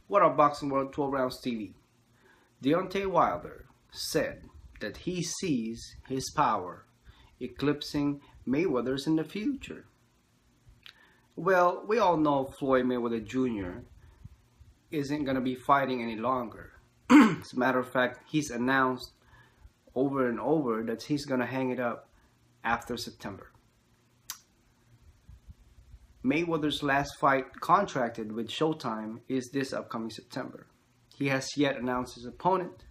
What up, Boxing World 12 Rounds TV? Deontay Wilder said that he sees his power eclipsing Mayweather's in the future. Well, we all know Floyd Mayweather Jr. isn't going to be fighting any longer. As a matter of fact, he's announced over and over that he's going to hang it up after September. Mayweather's last fight contracted with Showtime is this upcoming September. He has yet announced his opponent.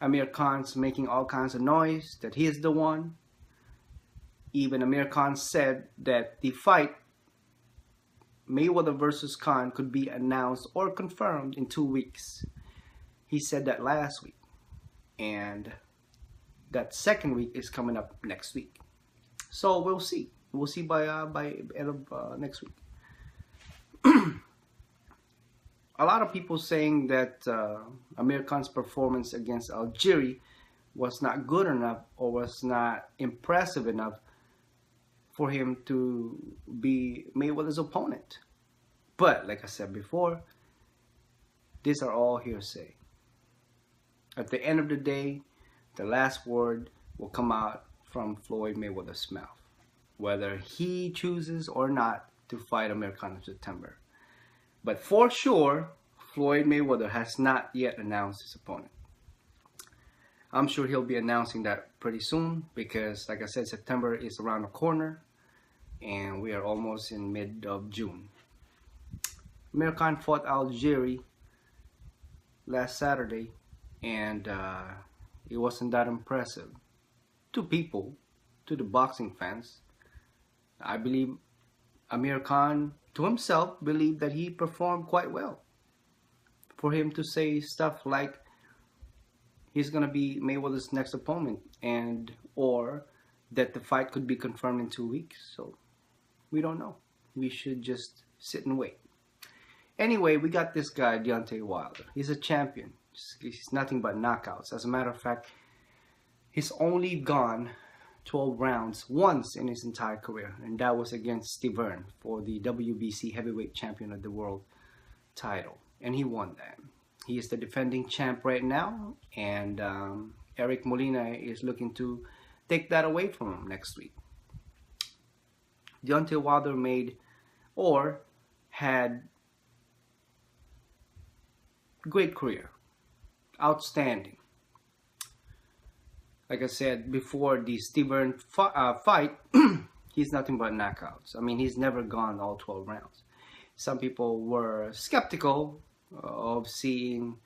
Amir Khan's making all kinds of noise that he is the one. Even Amir Khan said that the fight Mayweather versus Khan could be announced or confirmed in 2 weeks. He said that last week, and that second week is coming up next week. So we'll see. We'll see by end of next week. A lot of people saying that Amir Khan's performance against Algieri was not good enough or was not impressive enough for him to be Mayweather's opponent. But like I said before, these are all hearsay. At the end of the day, the last word will come out from Floyd Mayweather's mouth, whether he chooses or not to fight Amir Khan in September. But for sure, Floyd Mayweather has not yet announced his opponent. I'm sure he'll be announcing that pretty soon because, like I said, September is around the corner and we are almost in mid of June. Amir Khan fought Algieri last Saturday and it wasn't that impressive to people, to the boxing fans. I believe Amir Khan, to himself, believed that he performed quite well. For him to say stuff like he's going to be Mayweather's next opponent and or that the fight could be confirmed in 2 weeks. So we don't know. We should just sit and wait. Anyway, we got this guy, Deontay Wilder. He's a champion. He's nothing but knockouts. As a matter of fact, he's only gone 12 rounds once in his entire career, and that was against Steve Hearn for the WBC heavyweight champion of the world title, and he won that. He is the defending champ right now, and Eric Molina is looking to take that away from him next week. Deontay Wilder made or had great career, outstanding. Like I said before, the Steve Hearn fight, he's nothing but knockouts. I mean, he's never gone all 12 rounds. Some people were skeptical of seeing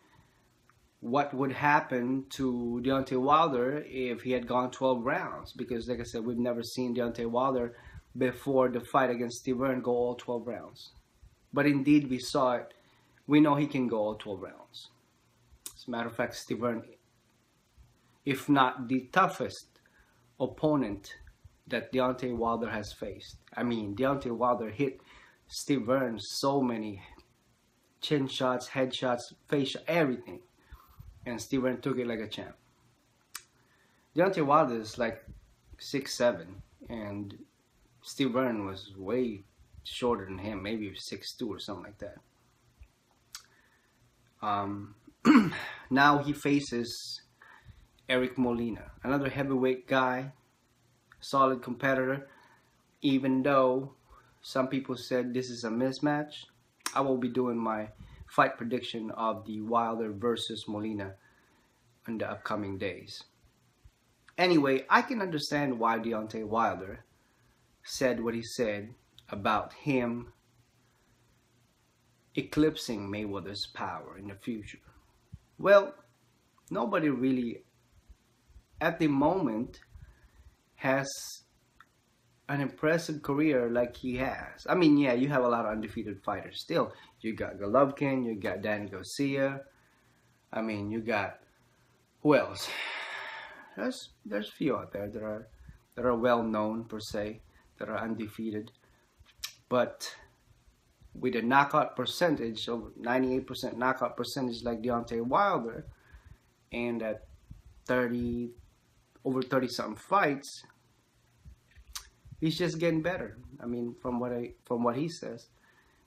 what would happen to Deontay Wilder if he had gone 12 rounds. Because, like I said, we've never seen Deontay Wilder before the fight against Steve Hearn go all 12 rounds. But indeed, we saw it. We know he can go all 12 rounds. As a matter of fact, Steve Hearn, if not the toughest opponent that Deontay Wilder has faced. I mean, Deontay Wilder hit Steve Hearn so many chin shots, head shots, face shots, everything. And Steve Hearn took it like a champ. Deontay Wilder is like 6'7", and Steve Hearn was way shorter than him, maybe 6'2" or something like that. Now he faces Eric Molina, another heavyweight guy, solid competitor. Even though some people said this is a mismatch, I will be doing my fight prediction of the Wilder versus Molina in the upcoming days. Anyway, I can understand why Deontay Wilder said what he said about him eclipsing Mayweather's power in the future. Well, nobody really at the moment has an impressive career like he has. I mean, yeah, you have a lot of undefeated fighters still. You got Golovkin, you got Danny Garcia. I mean, you got, who else? There's a few out there that are well known per se, that are undefeated. But with a knockout percentage of 98% knockout percentage like Deontay Wilder, and at over 30 something fights, he's just getting better. I mean, from what he says,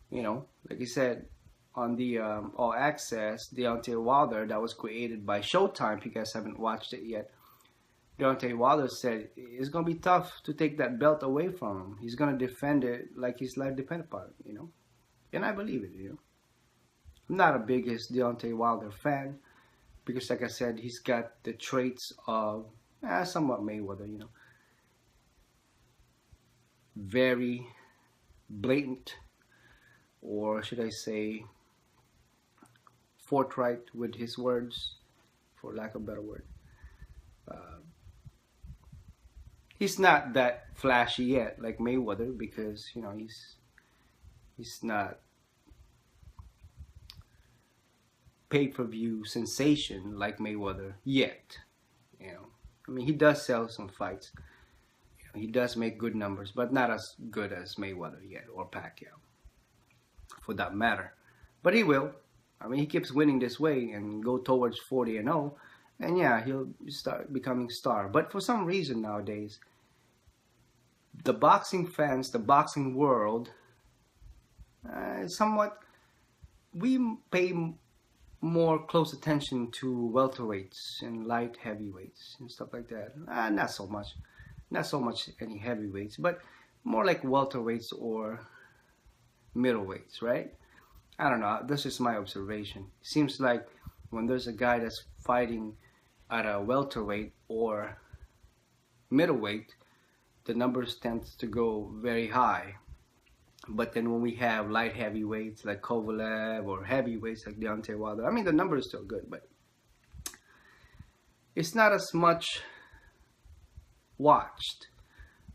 you know, like he said, on the All Access, Deontay Wilder, that was created by Showtime. If you guys haven't watched it yet, Deontay Wilder said it's gonna be tough to take that belt away from him. He's gonna defend it like his life depends upon it, you know. And I believe it, you know. I'm not a biggest Deontay Wilder fan because, like I said, he's got the traits of somewhat Mayweather, you know. Very blatant, or should I say, forthright with his words, for lack of a better word. He's not that flashy yet, like Mayweather, because you know he's not pay-per-view sensation like Mayweather yet. You know, I mean, he does sell some fights. You know, he does make good numbers, but not as good as Mayweather yet, or Pacquiao, for that matter. But he will. I mean, he keeps winning this way and go towards 40-0, and yeah, he'll start becoming star. But for some reason nowadays, the boxing fans, the boxing world, somewhat, we pay more close attention to welterweights and light heavyweights and stuff like that. Not so much any heavyweights, but more like welterweights or middleweights, right? I don't know, this is my observation. It seems like when there's a guy that's fighting at a welterweight or middleweight, the numbers tend to go very high. But then when we have light heavyweights like Kovalev or heavyweights like Deontay Wilder, I mean, the number is still good, but it's not as much watched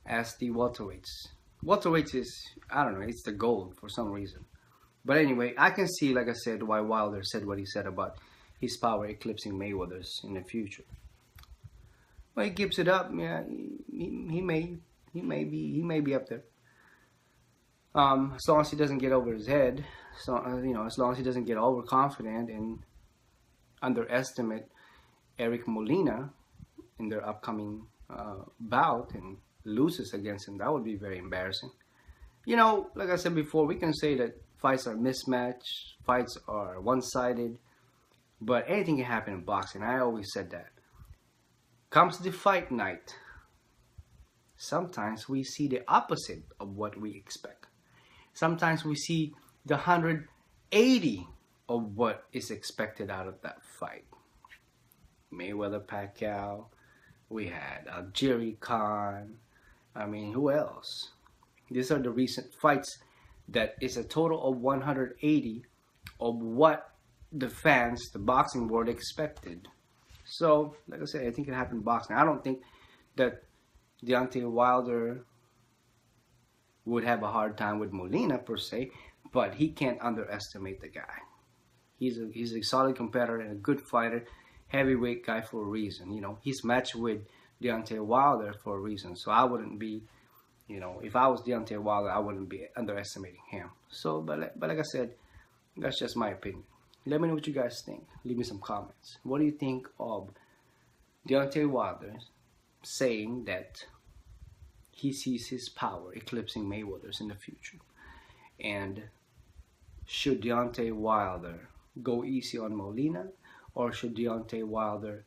as the welterweights. Welterweights is, I don't know, it's the gold for some reason. But anyway, I can see, like I said, why Wilder said what he said about his power eclipsing Mayweather's in the future. Well, he gives it up. Yeah, he may be up there. As long as he doesn't get over his head, so you know, as long as he doesn't get overconfident and underestimate Eric Molina in their upcoming bout and loses against him, that would be very embarrassing. You know, like I said before, we can say that fights are mismatched, fights are one-sided, but anything can happen in boxing. I always said that. Comes the fight night, sometimes we see the opposite of what we expect. Sometimes we see the 180 of what is expected out of that fight. Mayweather, Pacquiao, we had Algieri, Khan, I mean, who else? These are the recent fights that is a total of 180 of what the fans, the boxing world expected. So, like I said, I think it happened in boxing. I don't think that Deontay Wilder would have a hard time with Molina per se, but he can't underestimate the guy. He's a solid competitor and a good fighter, heavyweight guy for a reason. You know, he's matched with Deontay Wilder for a reason. So I wouldn't be, you know, if I was Deontay Wilder, I wouldn't be underestimating him. So, but like I said, that's just my opinion. Let me know what you guys think. Leave me some comments. What do you think of Deontay Wilder saying that he sees his power eclipsing Mayweather's in the future? And should Deontay Wilder go easy on Molina, or should Deontay Wilder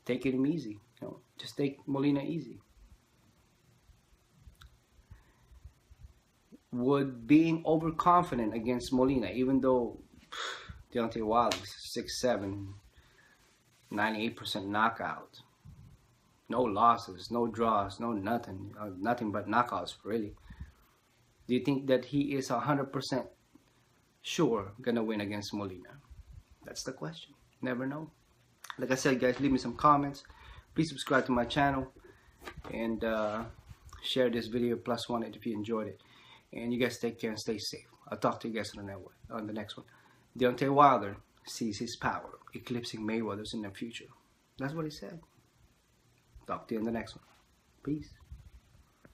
take it easy? You know, just take Molina easy. Would being overconfident against Molina, even though Deontay Wilder is 6'7", 98% knockout, no losses, no draws, no nothing, nothing but knockouts really. Do you think that he is 100% sure gonna win against Molina? That's the question. Never know. Like I said, guys, leave me some comments. Please subscribe to my channel and share this video +1 if you enjoyed it. And you guys take care and stay safe. I'll talk to you guys on the next one. Deontay Wilder sees his power eclipsing Mayweather's in the future. That's what he said. Talk to you in the next one. Peace.